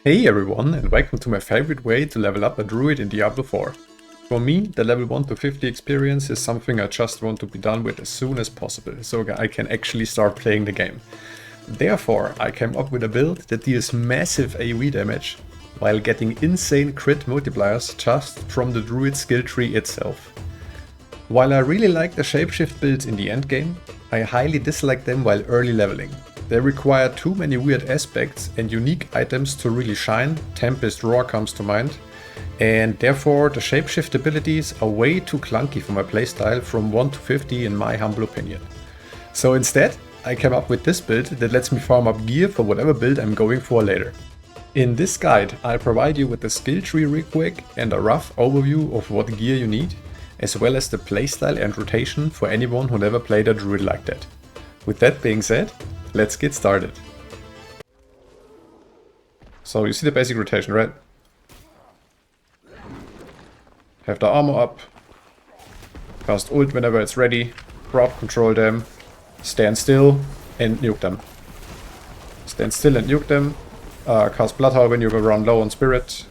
Hey everyone, and welcome to my favorite way to level up a Druid in Diablo 4. For me, the level 1 to 50 experience is something I just want to be done with as soon as possible, so I can actually start playing the game. Therefore, I came up with a build that deals massive AoE damage, while getting insane crit multipliers just from the Druid skill tree itself. While I really like the shapeshift builds in the endgame, I highly dislike them while early leveling. They require too many weird aspects and unique items to really shine. Tempest Roar comes to mind. And therefore the shapeshift abilities are way too clunky for my playstyle from 1 to 50 in my humble opinion. So instead, I came up with this build that lets me farm up gear for whatever build I'm going for later. In this guide, I'll provide you with the skill tree real quick and a rough overview of what gear you need, as well as the playstyle and rotation for anyone who never played a druid like that. With that being said, let's get started. So you see the basic rotation, right? Have the armor up, cast ult whenever it's ready, crowd control them, stand still and nuke them. Stand still and nuke them, cast Bloodhowl when you go run low on spirit,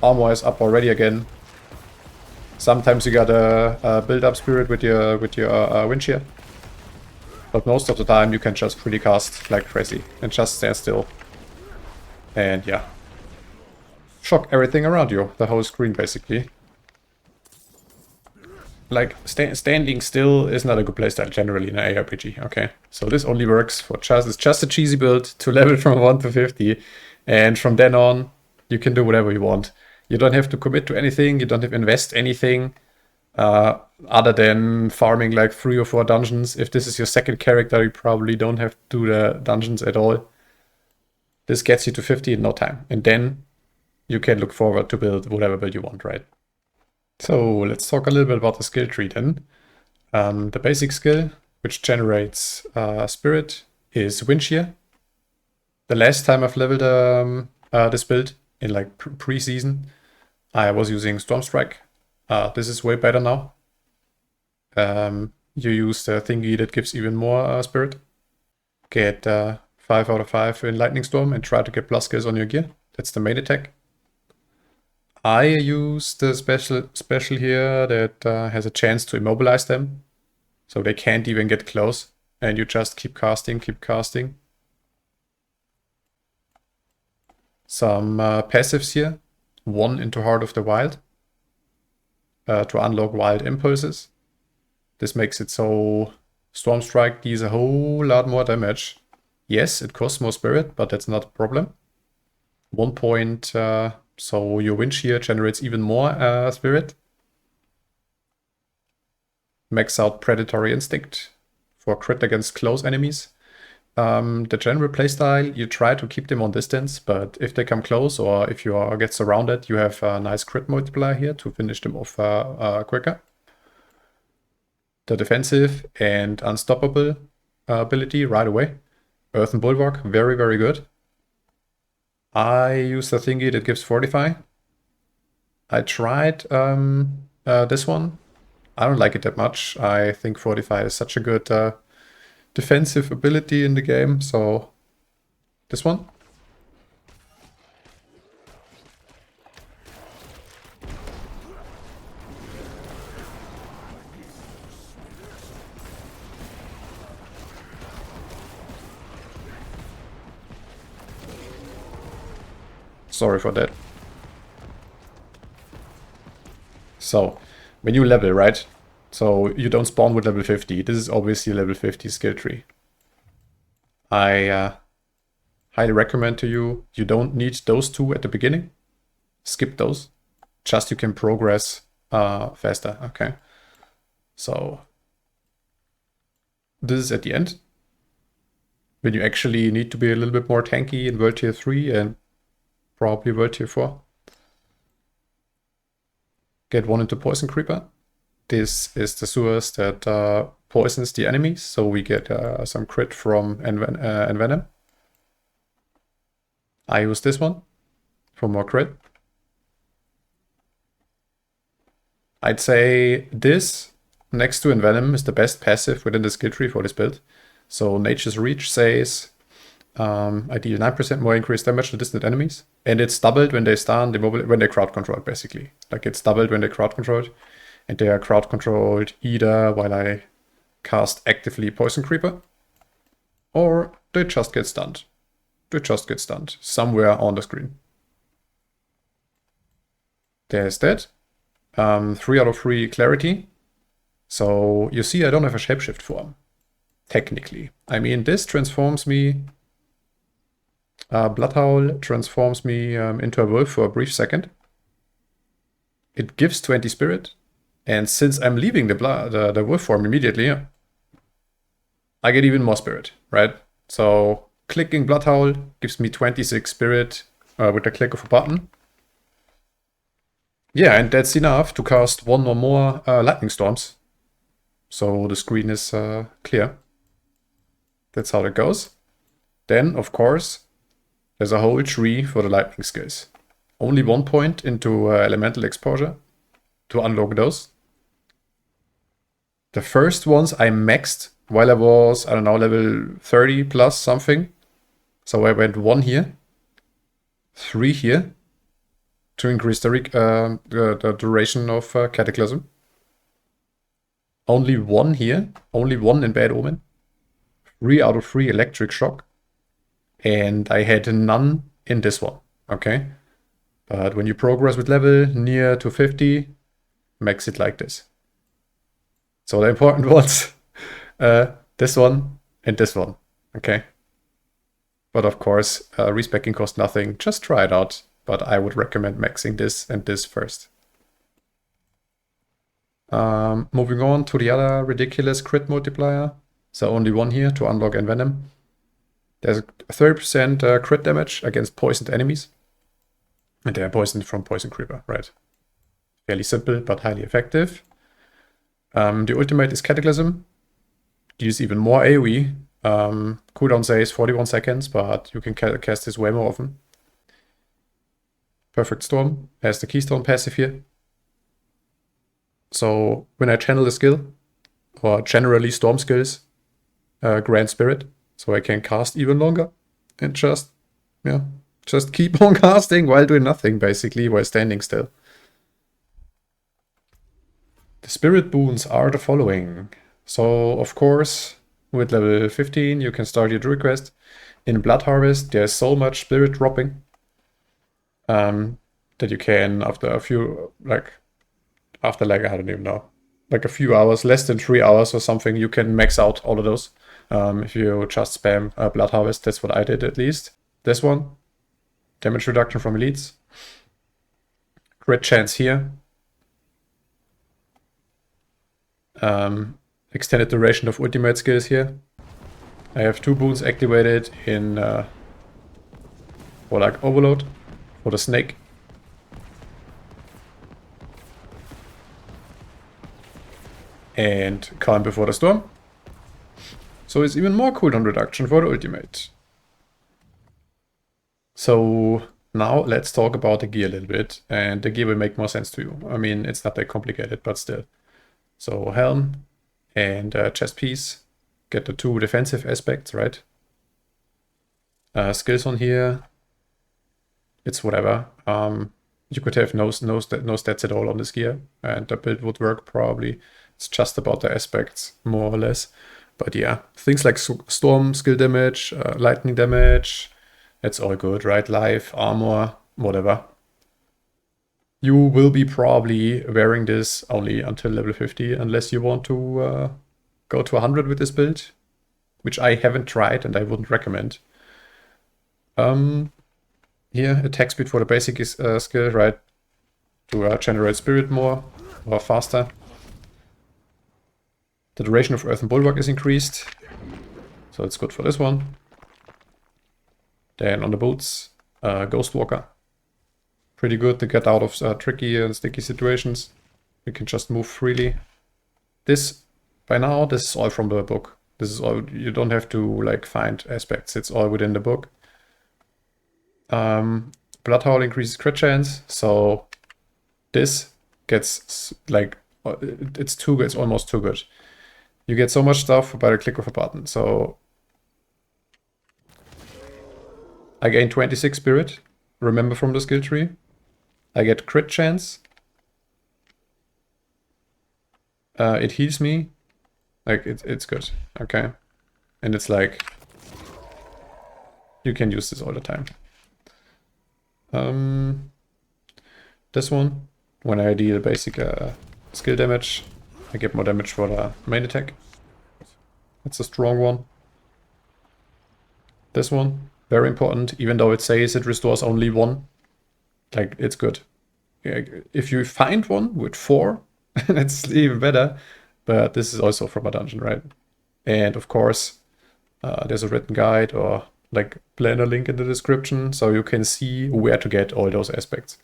armor is up already again. Sometimes you gotta build up spirit with your wind shear. But most of the time you can just pretty cast like crazy and just stand still. And yeah. Shock everything around you, the whole screen basically. Like standing still is not a good playstyle generally in an ARPG, okay? So this only works for it's just a cheesy build to level from 1 to 50. And from then on, you can do whatever you want. You don't have to commit to anything, you don't have to invest anything. Other than farming like 3 or 4 dungeons. If this is your second character, you probably don't have to do the dungeons at all. This gets you to 50 in no time. And then you can look forward to build whatever build you want, right? So let's talk a little bit about the skill tree then. The basic skill, which generates spirit, is wind shear. The last time I've leveled this build, in like pre-season, I was using Storm Strike. This is way better now. You use the thingy that gives even more spirit. Get 5 out of 5 in Lightning Storm and try to get plus skills on your gear. That's the main attack. I use the special here that has a chance to immobilize them. So they can't even get close. And you just keep casting, keep casting. Some passives here. 1 into Heart of the Wild. To unlock wild impulses. This makes it so Storm Strike deals a whole lot more damage. Yes, it costs more spirit, but that's not a problem. 1 point, so your wind shear generates even more spirit. Max out Predatory Instinct for crit against close enemies. The general playstyle, you try to keep them on distance, but if they come close or if you get surrounded, you have a nice crit multiplier here to finish them off quicker. The defensive and unstoppable ability right away. Earthen Bulwark, very, very good. I use the thingy that gives Fortify. I tried this one. I don't like it that much. I think Fortify is such a good defensive ability in the game, so this one. Sorry for that. So, when you level, right? So you don't spawn with level 50. This is obviously level 50 skill tree. I highly recommend to you, you don't need those 2 at the beginning. Skip those. Just you can progress faster, okay? So this is at the end. When you actually need to be a little bit more tanky in World Tier 3 and probably World Tier 4. Get 1 into Poison Creeper. This is the sewers that poisons the enemies, so we get some crit from Envenom. I use this one for more crit. I'd say this, next to Envenom, is the best passive within the skill tree for this build. So Nature's Reach says I deal 9% more increased damage to distant enemies. And it's doubled when they stun, when they crowd controlled, basically. Like, it's doubled when they crowd controlled. And they are crowd controlled either while I cast actively Poison Creeper, or they just get stunned. They just get stunned somewhere on the screen. There's that. 3 out of 3 clarity. So you see I don't have a shapeshift form. Technically. I mean, this transforms me... Bloodhowl transforms me into a wolf for a brief second. It gives 20 spirit. And since I'm leaving the wolf form immediately, I get even more spirit, right? So clicking Bloodhowl gives me 26 spirit with the click of a button. Yeah, and that's enough to cast 1 or more lightning storms. So the screen is clear. That's how that goes. Then, of course, there's a whole tree for the lightning skills. Only 1 point into elemental exposure to unlock those. The first ones I maxed while I was, I don't know, level 30 plus something. So I went 1 here, 3 here, to increase the duration of Cataclysm. Only 1 here, only 1 in Bad Omen. 3 out of 3 Electric Shock. And I had none in this one, okay? But when you progress with level near to 50, max it like this. So the important ones, this one and this one, okay? But of course, respecking costs nothing. Just try it out. But I would recommend maxing this and this first. Moving on to the other ridiculous crit multiplier. So only 1 here to unlock Envenom. There's a 30% crit damage against poisoned enemies. And they are poisoned from Poison Creeper, right? Fairly simple, but highly effective. The ultimate is Cataclysm. Deals even more AoE. Cooldown says 41 seconds, but you can cast this way more often. Perfect Storm has the Keystone passive here. So when I channel a skill, or generally Storm skills, grant Spirit, so I can cast even longer and just keep on casting while doing nothing, basically, while standing still. The Spirit boons are the following. So, of course, with level 15, you can start your Druid quest. In Blood Harvest, there's so much Spirit dropping that you can, after a few, I don't even know, like a few hours, less than 3 hours or something, you can max out all of those. If you just spam Blood Harvest, that's what I did at least. This one, damage reduction from elites. Crit chance here. Extended duration of ultimate skills here. I have 2 boons activated in for like Overload, for the snake. And Calm Before the Storm. So it's even more cooldown reduction for the ultimate. So now let's talk about the gear a little bit, and the gear will make more sense to you. I mean, it's not that complicated, but still. So helm and chest piece get the 2 defensive aspects, right? Skills on here, it's whatever. You could have no stats at all on this gear, and the build would work probably. It's just about the aspects, more or less. But yeah, things like storm skill damage, lightning damage, it's all good, right? Life, armor, whatever. You will be probably wearing this only until level 50, unless you want to go to 100 with this build, which I haven't tried and I wouldn't recommend. Here, attack speed for the basic is skill, right? To generate spirit more or faster. The duration of Earthen Bulwark is increased, so it's good for this one. Then on the boots, Ghostwalker. Pretty good to get out of tricky and sticky situations. You can just move freely. This, by now, this is all from the book. This is all, you don't have to like find aspects, it's all within the book. Bloodhowl increases crit chance, so this gets like, it's too good, it's almost too good. You get so much stuff by the click of a button, so I gain 26 spirit, remember from the skill tree. I get crit chance. It heals me. Like, it's good, okay? And it's like, you can use this all the time. This one, when I deal basic skill damage, I get more damage for the main attack. That's a strong one. This one, very important, even though it says it restores only 1. Like, it's good. If you find one with 4, that's even better. But this is also from a dungeon, right? And of course, there's a written guide or like planner link in the description, so you can see where to get all those aspects.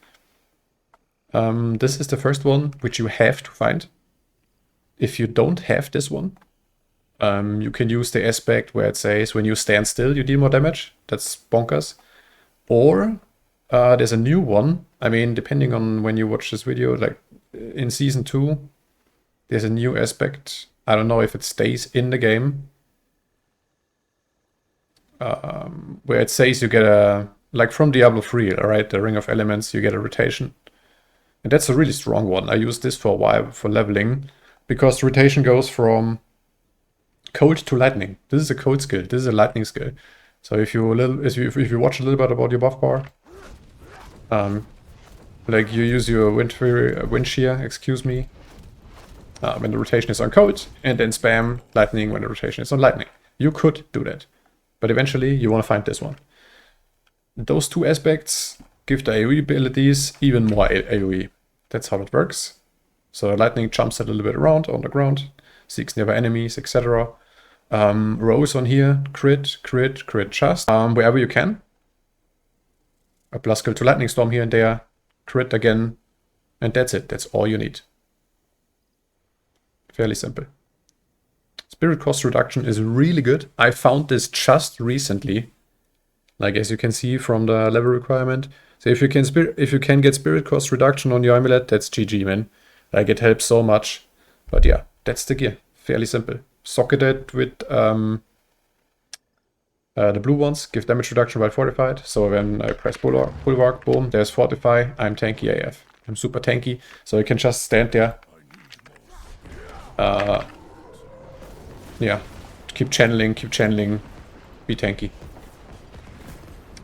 This is the first one, which you have to find. If you don't have this one, you can use the aspect where it says when you stand still, you deal more damage. That's bonkers. Or there's a new one. I mean, depending on when you watch this video, like in season 2, there's a new aspect. I don't know if it stays in the game. Where it says you get a, like from Diablo 3, alright, the Ring of Elements, you get a rotation. And that's a really strong one. I used this for a while for leveling, because rotation goes from cold to lightning. This is a cold skill, this is a lightning skill. So if you watch a little bit about your buff bar, like you use your wind shear, excuse me, when the rotation is on cold, and then spam lightning when the rotation is on lightning. You could do that. But eventually, you want to find this one. Those two aspects give the AoE abilities even more AoE. That's how it works. So lightning jumps a little bit around on the ground, seeks nearby enemies, etc. Rows on here, crit, crit, crit just, wherever you can. A plus skill to lightning storm here and there, crit again, and that's it. That's all you need. Fairly simple. Spirit cost reduction is really good. I found this just recently, like as you can see from the level requirement. So if you can get spirit cost reduction on your amulet, that's GG, man. Like it helps so much. But yeah, that's the gear. Fairly simple. Socket it with the blue ones. Give damage reduction while fortified. So when I press bulwark, boom, there's fortify. I'm tanky AF. I'm super tanky. So you can just stand there. Yeah, keep channeling, be tanky.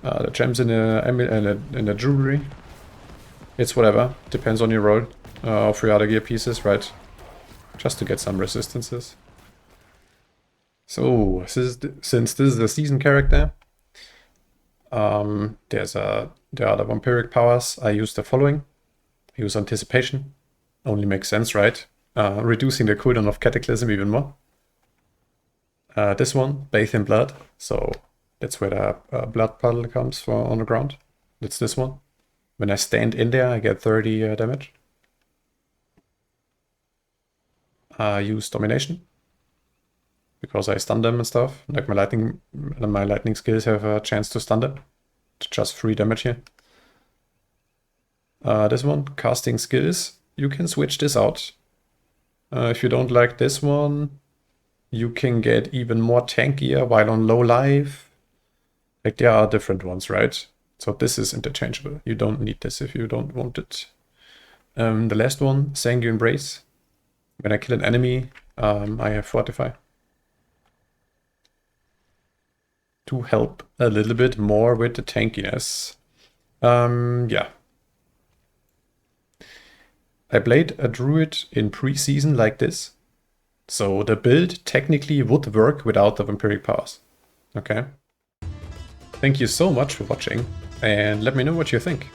The gems in the jewelry, it's whatever, depends on your role. 3 other gear pieces, right? Just to get some resistances. So, since this is a season character, there are the vampiric powers. I use the following. I use anticipation. Only makes sense, right? Reducing the cooldown of Cataclysm even more. This one, bathe in blood, so that's where the blood puddle comes from on the ground. That's this one. When I stand in there, I get 30 damage. Use domination, because I stun them and stuff. Like my lightning skills have a chance to stun them. It's just 3 damage here. This one, casting skills. You can switch this out. If you don't like this one, you can get even more tankier while on low life. Like there are different ones, right? So this is interchangeable. You don't need this if you don't want it. The last one, Sanguine Embrace. When I kill an enemy, I have Fortify. To help a little bit more with the tankiness. Yeah. I played a Druid in pre-season like this. So the build technically would work without the Vampiric powers. Okay? Thank you so much for watching, and let me know what you think.